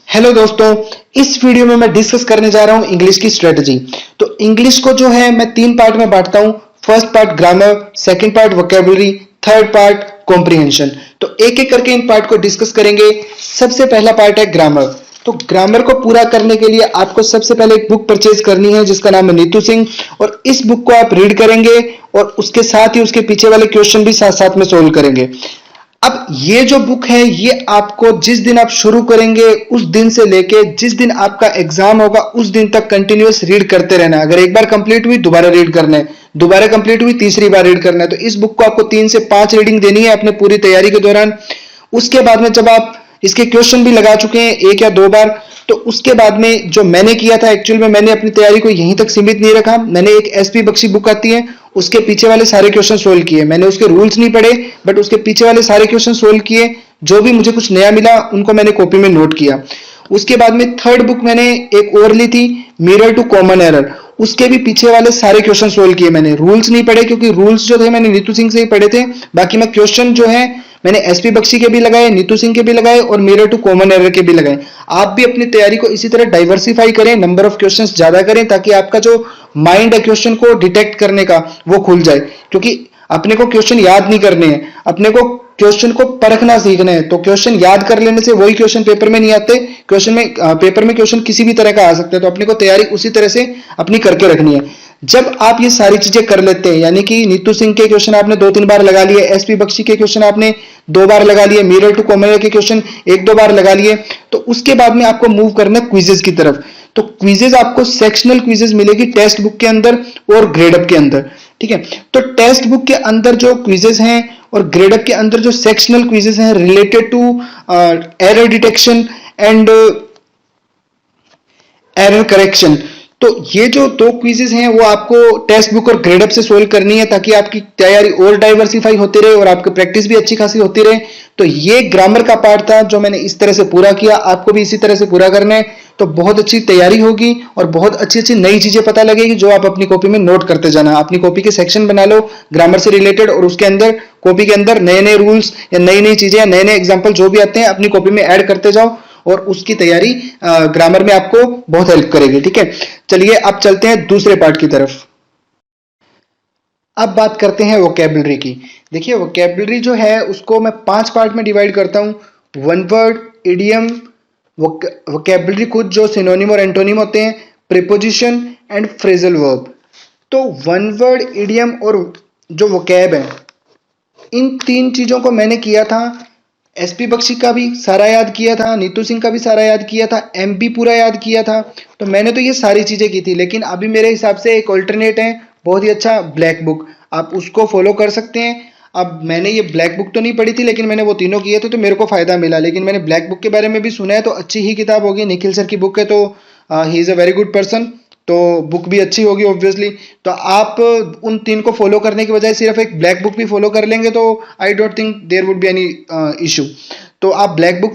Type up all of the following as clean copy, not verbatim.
Hello दोस्तों, इस video में मैं डिस्कस करने जा रहा हूं इंग्लिश की स्ट्रेटजी। तो इंग्लिश को जो है मैं 3 पार्ट में बांटता हूं। First part grammar, second part vocabulary, third part comprehension. तो एक-एक करके इन पार्ट को डिस्कस करेंगे। सबसे पहला पार्ट है ग्रामर। तो ग्रामर को पूरा करने के लिए आपको सबसे पहले एक बुक परचेज करनी है जिसका नाम है नीतू सिंह, और इस बुक को आप रीड करेंगे और उसके साथ ही उसके पीछे वाले क्वेश्चन भी साथ-साथ में सोल्व करेंगे। अब ये जो बुक है ये आपको जिस दिन आप शुरू करेंगे उस दिन से लेके जिस दिन आपका एग्जाम होगा उस दिन तक कंटिन्यूअस रीड करते रहना है। अगर एक बार कंप्लीट हुई दोबारा रीड करना है, दोबारा कंप्लीट हुई तीसरी बार रीड करना है। तो इस बुक को आपको 3 से 5 रीडिंग देनी है अपने पूरी तैयारी के दौरान। उसके बाद में जब आप इसके क्वेश्चन भी लगा चुके हैं 1 या 2 बार, तो उसके बाद में जो मैंने किया था, एक्चुअल में मैंने अपनी तैयारी को यहीं तक सीमित नहीं रखा। मैंने एक एसपी बख्शी बुक आती है उसके पीछे वाले सारे क्वेश्चन सोल्व किए। मैंने उसके रूल्स नहीं पढ़े बट उसके पीछे वाले सारे क्वेश्चन सोल्व किए। जो भी मुझे कुछ नया मिला उनको मैंने कॉपी में नोट किया। उसके बाद में थर्ड बुक मैंने एक और ली थी, मिरर टू कॉमन एरर। उसके भी पीछे वाले सारे क्वेश्चन सोल्व किए। मैंने रूल्स नहीं पढ़े क्योंकि रूल्स जो थे मैंने नीतू सिंह से ही पढ़े थे। बाकी मैं क्वेश्चन जो है मैंने एसपी बख्शी के भी लगाए, नीतू सिंह के भी लगाए और मिरर टू कॉमन एरर के भी लगाए। आप भी अपनी तैयारी को इसी तरह डाइवर्सिफाई करें, नंबर ऑफ क्वेश्चंस ज्यादा करें ताकि आपका जो माइंड है क्वेश्चन को डिटेक्ट करने का वो खुल जाए। क्योंकि अपने को क्वेश्चन याद नहीं करने हैं, अपने को क्वेश्चन को परखना सीखना है। तो क्वेश्चन याद कर लेने से वही क्वेश्चन पेपर में नहीं आते। क्वेश्चन में पेपर में क्वेश्चन किसी भी तरह का आ सकता है। तो अपने को तैयारी उसी तरह से अपनी करके रखनी है। जब आप ये सारी चीजें कर लेते हैं, यानी कि नीतू सिंह के क्वेश्चन आपने 2-3 बार लगा लिए, एसपी बख्शी के क्वेश्चन आपने 2 बार लगा लिए, मिरर टू कॉमन के क्वेश्चन 1-2 बार लगा लिए, तो उसके बाद में आपको मूव करना है क्विजेस की तरफ। तो क्विजेस आपको सेक्शनल क्विजेस मिलेगी टेक्स्ट बुक के अंदर और ग्रेडअप के अंदर। ठीक है, तो टेक्स्ट बुक के अंदर जो क्विजेस हैं और ग्रेडअप के अंदर जो सेक्शनल क्विजेस हैं related to error detection and error correction, तो ये जो 2 क्विजेस हैं वो आपको टेक्स्ट बुक और ग्रेडअप से सोल्व करनी है ताकि आपकी तैयारी और डाइवर्सिफाई होती रहे और आपकी प्रैक्टिस भी अच्छी खासी होती रहे। तो ये ग्रामर का पार्ट था जो मैंने इस तरह से पूरा किया। आपको भी इसी तरह से पूरा करना है तो बहुत अच्छी तैयारी होगी और बहुत अच्छी अच्छी नई चीजें पता लगेगी जो आप अपनी कॉपी में नोट करते जाना। अपनी कॉपी के सेक्शन बना लो ग्रामर से रिलेटेड और उसके अंदर कॉपी के अंदर नए नए रूल्स या नई नई चीजें या नए नए एग्जाम्पल जो भी आते हैं अपनी कॉपी में ऐड करते जाओ और उसकी तैयारी ग्रामर में आपको बहुत हेल्प करेगी। ठीक है, चलिए अब चलते हैं दूसरे पार्ट की तरफ। अब बात करते हैं वोकैबुलरी की। देखिए वोकैबुलरी जो है उसको मैं 5 पार्ट में डिवाइड करता हूं। वन वर्ड, इडियम, वोकैबुलरी खुद जो सिनोनिम और एंटोनिम होते हैं, प्रीपोजिशन एंड फ्रेजल वर्ब। तो वन वर्ड, इडियम और जो वोकैब है, इन 3 चीजों को मैंने किया था। एसपी बख्शी का भी सारा याद किया था, नीतू सिंह का भी सारा याद किया था, एमपी पूरा याद किया था। तो मैंने तो ये सारी चीजें की थी। लेकिन अभी मेरे हिसाब से एक ऑल्टरनेट है बहुत ही अच्छा, ब्लैक बुक। आप उसको फॉलो कर सकते हैं। अब मैंने ये ब्लैक बुक तो नहीं पढ़ी थी लेकिन मैंने वो तीनों किए थे तो मेरे को फायदा मिला। लेकिन मैंने ब्लैक बुक के बारे में भी सुना है तो अच्छी ही किताब होगी। निखिल सर की बुक है तो he is a very good person, तो बुक भी अच्छी होगी ऑब्वियसली। तो आप उन 3 को फॉलो करने के बजाय सिर्फ एक ब्लैक बुक भी फॉलो कर लेंगे तो I don't think there would be any issue. तो आप ब्लैक बुक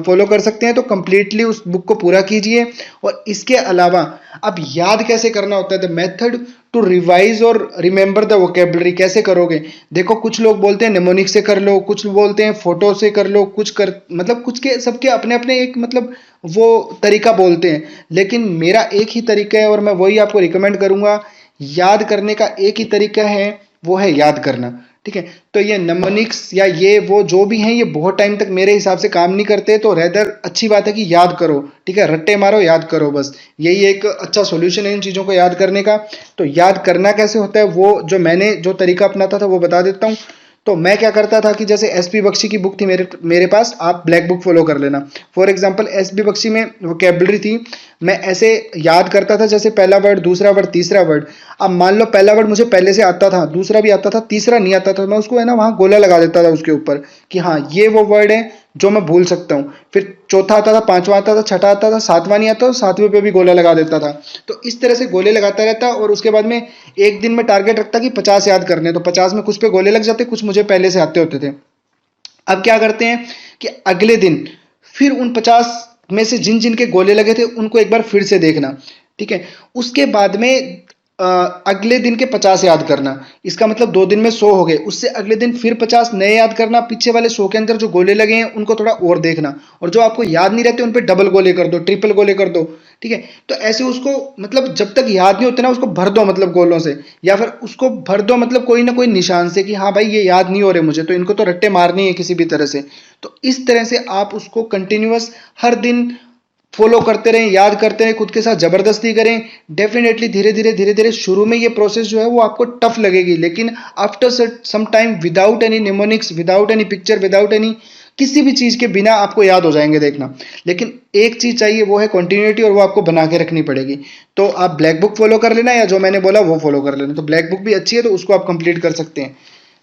फॉलो कर सकते हैं। तो कंप्लीटली उस बुक को पूरा कीजिए। और इसके अलावा अब याद कैसे करना होता है, द मेथड टू रिवाइज और रिमेंबर द वोकेबलरी कैसे करोगे। देखो कुछ लोग बोलते हैं निमोनिक से कर लो, कुछ बोलते हैं फोटो से कर लो, कुछ कर मतलब कुछ के सबके अपने अपने एक मतलब वो तरीका बोलते हैं। लेकिन मेरा एक ही तरीका है और मैं वही आपको रिकमेंड करूंगा। याद करने का एक ही तरीका है, वो है याद करना। ठीक है, तो ये नमोनिक्स या ये वो जो भी हैं ये बहुत टाइम तक मेरे हिसाब से काम नहीं करते। तो रेदर अच्छी बात है कि याद करो। ठीक है, रट्टे मारो, याद करो, बस यही एक अच्छा सॉल्यूशन है इन चीजों को याद करने का। तो याद करना कैसे होता है वो जो मैंने जो तरीका अपनाता था वो बता देता हूं। तो मैं क्या करता था कि जैसे एसपी बख्शी की बुक थी मेरे पास, आप ब्लैक बुक फॉलो कर लेना। फॉर एग्जांपल एसपी बख्शी में वोकैबुलरी थी, मैं ऐसे याद करता था जैसे पहला वर्ड, दूसरा वर्ड, तीसरा वर्ड। अब मान लो पहला वर्ड मुझे पहले से आता था, दूसरा भी आता था, तीसरा नहीं आता था, मैं उसको है ना वहां गोला लगा देता था उसके ऊपर कि हाँ ये वो वर्ड है जो मैं भूल सकता हूँ। फिर चौथा आता था, पांचवा आता था, छठा आता था, सातवां नहीं आता तो सातवें पे भी गोला लगा देता था। तो इस तरह से गोले लगाता रहता और उसके बाद में एक दिन में टारगेट रखता कि 50 याद करने। तो 50 में कुछ पे गोले लग जाते, कुछ मुझे पहले से आते होते थे। अब क्या करते हैं कि अगले दिन फिर उन 50 में से जिन जिन के गोले लगे थे उनको एक बार फिर से देखना। ठीक है, उसके बाद में अगले दिन के 50 याद करना, इसका मतलब 2 दिन में 100 हो गए, उससे अगले दिन फिर 50 नए याद करना, पीछे वाले 100 के अंदर जो गोले लगे हैं उनको थोड़ा और देखना, और जो आपको याद नहीं रहते उन पे डबल गोले कर दो, ट्रिपल गोले कर दो, ठीक है। तो ऐसे उसको मतलब जब तक याद नहीं होते ना उसको भर दो, मतलब गोलों से, या फिर उसको भर दो मतलब कोई ना कोई निशान से कि हाँ भाई ये याद नहीं हो रहे मुझे, तो इनको तो रट्टे मारनी है किसी भी तरह से। तो इस तरह से आप उसको कंटिन्यूअस हर दिन फॉलो करते रहें, याद करते रहें, खुद के साथ जबरदस्ती करें। डेफिनेटली धीरे धीरे शुरू में ये प्रोसेस जो है वो आपको टफ लगेगी, लेकिन after some time without any mnemonics, without any picture, without any किसी भी चीज के बिना आपको याद हो जाएंगे, देखना। लेकिन एक चीज चाहिए, वो है कंटिन्यूटी, और वो आपको बना के रखनी पड़ेगी। तो आप ब्लैक बुक फॉलो कर लेना, या जो मैंने बोला वो फॉलो कर लेना। तो ब्लैक बुक भी अच्छी है, तो उसको आप कंप्लीट कर सकते हैं।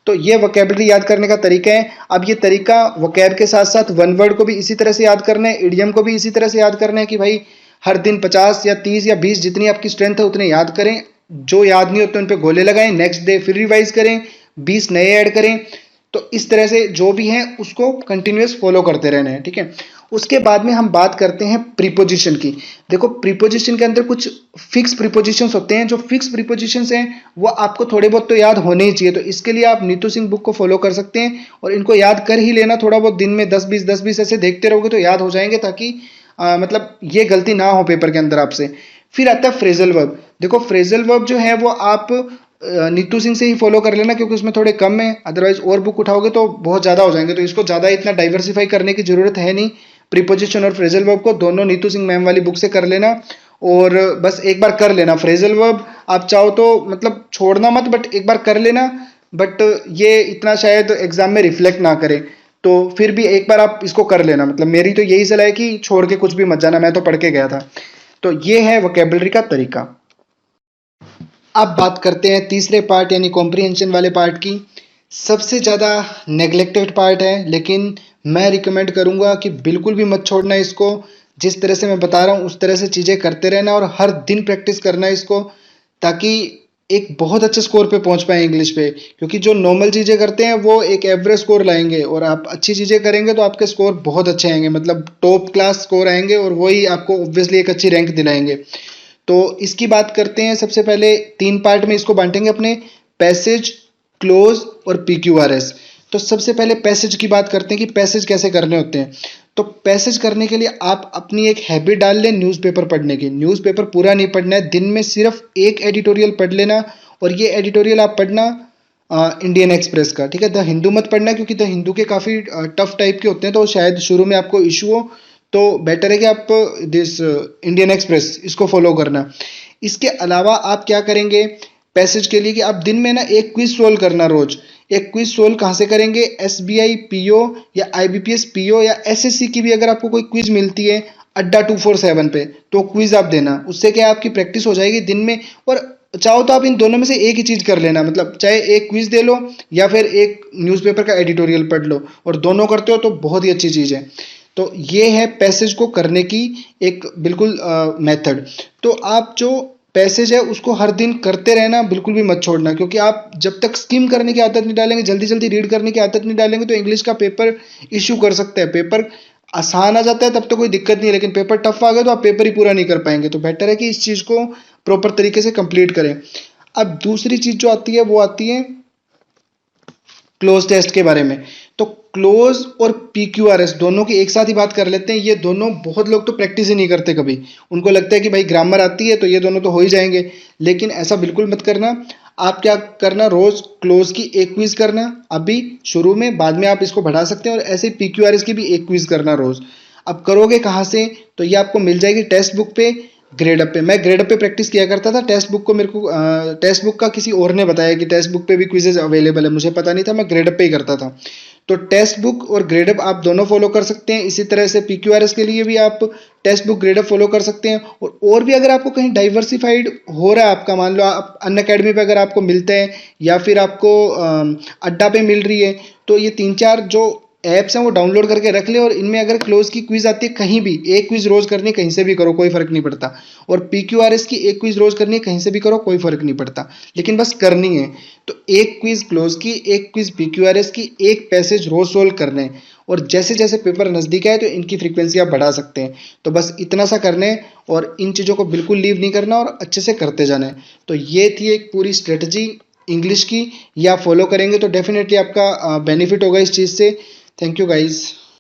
तो ये वोकैबुलरी याद करने का तरीका है। अब ये तरीका वोकैब के साथ साथ वन वर्ड को भी इसी तरह से याद करना है, इडियम को भी इसी तरह से याद करना है कि भाई हर दिन 50 या 30 या 20 जितनी आपकी स्ट्रेंथ है उतने याद करें। जो याद नहीं होते उन पे गोले लगाएं, नेक्स्ट डे फिर रिवाइज करें, 20 नए ऐड करें। तो इस तरह से जो भी है उसको कंटिन्यूअस फॉलो करते रहना है, ठीक है। उसके बाद में हम बात करते हैं प्रीपोजिशन की। देखो प्रीपोजिशन के अंदर कुछ फिक्स प्रीपोजिशंस होते हैं। जो फिक्स प्रीपोजिशंस हैं वो आपको थोड़े बहुत तो याद होने ही चाहिए। तो इसके लिए आप नीतू सिंह बुक को फॉलो कर सकते हैं और इनको याद कर ही लेना थोड़ा बहुत, दिन में 10-20 ऐसे देखते रहोगे तो याद हो जाएंगे, ताकि मतलब ये गलती ना हो पेपर के अंदर आपसे। फिर आता है फ्रेजल वर्ब। देखो फ्रेजल वर्ब जो है वो आप नीतू सिंह से ही फॉलो कर लेना, क्योंकि उसमें थोड़े कम है, अदरवाइज और बुक उठाओगे तो बहुत ज़्यादा हो जाएंगे। तो इसको ज़्यादा इतना डाइवर्सिफाई करने की जरूरत है नहीं। प्रीपोजिशन और फ्रेजल वर्ब को दोनों नीतू सिंह मैम वाली बुक से कर लेना, और बस एक बार कर लेना। फ्रेजल वर्ब आप चाहो तो मतलब छोड़ना मत, बट एक बार कर लेना। बट ये इतना शायद एग्जाम में रिफ्लेक्ट ना करे, तो फिर भी एक बार आप इसको कर लेना। मतलब मेरी तो यही सलाह है कि छोड़ के कुछ भी मत जाना, मैं तो पढ़ के गया था। तो ये है वोकैबुलरी का तरीका। अब बात करते हैं तीसरे पार्ट यानी कॉम्प्रिहेंशन वाले पार्ट की। सबसे ज़्यादा नेग्लेक्टेड पार्ट है, लेकिन मैं रिकमेंड करूंगा कि बिल्कुल भी मत छोड़ना इसको। जिस तरह से मैं बता रहा हूँ उस तरह से चीज़ें करते रहना और हर दिन प्रैक्टिस करना इसको, ताकि एक बहुत अच्छे स्कोर पे पहुंच पाए इंग्लिश पे। क्योंकि जो नॉर्मल चीज़ें करते हैं वो एक एवरेज स्कोर लाएंगे, और आप अच्छी चीज़ें करेंगे तो आपके स्कोर बहुत अच्छे आएंगे, मतलब टॉप क्लास स्कोर आएंगे, और वही आपको ऑब्वियसली एक अच्छी रैंक दिलाएंगे। तो इसकी बात करते हैं। सबसे पहले 3 पार्ट में इसको बांटेंगे अपने, पैसेज, क्लोज और पीक्यूआरएस। तो सबसे पहले पैसेज की बात करते हैं कि पैसेज कैसे करने होते हैं। तो पैसेज करने के लिए आप अपनी एक हैबिट डाल लें न्यूज़पेपर पढ़ने की। न्यूज़पेपर पूरा नहीं पढ़ना है, दिन में सिर्फ एक एडिटोरियल पढ़ लेना, और ये एडिटोरियल आप पढ़ना इंडियन एक्सप्रेस का, ठीक है। द हिंदू मत पढ़ना, क्योंकि द हिंदू के काफ़ी टफ टाइप के होते हैं, तो शायद शुरू में आपको इशू हो। तो बेटर है कि आप दिस इंडियन एक्सप्रेस इसको फॉलो करना। इसके अलावा आप क्या करेंगे पैसेज के लिए, कि आप दिन में ना एक क्विज सोल्व करना रोज। एक क्विज सोल्व कहाँ से करेंगे, एसबीआई पीओ या आईबीपीएस पीओ या एसएससी की भी अगर आपको कोई क्विज मिलती है अड्डा 247 पे, तो क्विज आप देना। उससे क्या आपकी प्रैक्टिस हो जाएगी दिन में। और चाहो तो आप इन दोनों में से एक ही चीज कर लेना, मतलब चाहे एक क्विज दे लो या फिर एक न्यूज़पेपर का एडिटोरियल पढ़ लो, और दोनों करते हो तो बहुत ही अच्छी चीज है। तो ये है पैसेज को करने की एक बिल्कुल मेथड। तो आप जो पैसेज है उसको हर दिन करते रहना, बिल्कुल भी मत छोड़ना। क्योंकि आप जब तक स्किम करने की आदत नहीं डालेंगे, जल्दी जल्दी रीड करने की आदत नहीं डालेंगे, तो इंग्लिश का पेपर इशू कर सकते हैं। पेपर आसान आ जाता है तब तो कोई दिक्कत नहीं है, लेकिन पेपर टफ आ गया तो आप पेपर ही पूरा नहीं कर पाएंगे। तो बेटर है कि इस चीज को प्रॉपर तरीके से कंप्लीट करें। अब दूसरी चीज जो आती है वो आती है क्लोज टेस्ट के बारे में। तो क्लोज और पीक्यूआरएस दोनों की एक साथ ही बात कर लेते हैं। ये दोनों बहुत लोग तो प्रैक्टिस ही नहीं करते कभी, उनको लगता है कि भाई ग्रामर आती है तो ये दोनों तो हो ही जाएंगे, लेकिन ऐसा बिल्कुल मत करना। आप क्या करना, रोज क्लोज की एक क्विज करना अभी शुरू में, बाद में आप इसको बढ़ा सकते हैं, और ऐसे पीक्यूआरएस की भी एक क्विज करना रोज। अब करोगे कहाँ से, तो ये आपको मिल जाएगी टेक्स्ट बुक पे, ग्रेड अप पे। मैं ग्रेड अप पे प्रैक्टिस किया करता था। टेक्स्ट बुक को मेरे को टेक्स्ट बुक का किसी और ने बताया कि टेक्स्ट बुक पे भी क्विजेज अवेलेबल है, मुझे पता नहीं था, मैं ग्रेड अप पे ही करता था। तो टेक्स्ट बुक और ग्रेड अप आप दोनों फॉलो कर सकते हैं। इसी तरह से पीक्यूआरएस के लिए भी आप text book grade up follow कर सकते हैं। और भी अगर आपको कहीं डाइवर्सिफाइड हो रहा है आपका, मान लो आप अन अकेडमी पे अगर आपको मिलते हैं या फिर आपको अड्डा पे मिल रही है, तो ये 3-4 जो ऐप्स हैं वो डाउनलोड करके रख ले, और इनमें अगर क्लोज की क्विज आती है कहीं भी, एक क्विज रोज करनी है कहीं से भी करो, कोई फर्क नहीं पड़ता। और पीक्यूआरएस की एक क्विज रोज करनी है कहीं से भी करो, कोई फर्क नहीं पड़ता, लेकिन बस करनी है। तो एक क्विज क्लोज की, एक क्विज पीक्यूआरएस की, एक पैसेज रोज सोल्व करने हैं। और जैसे जैसे पेपर नज़दीक आए तो इनकी फ्रीक्वेंसी आप बढ़ा सकते हैं। तो बस इतना सा करना है और इन चीज़ों को बिल्कुल लीव नहीं करना और अच्छे से करते जाना है। तो ये थी एक पूरी स्ट्रेटजी इंग्लिश की, ये आप फॉलो करेंगे तो डेफिनेटली आपका बेनिफिट होगा इस चीज़ से। Thank you guys.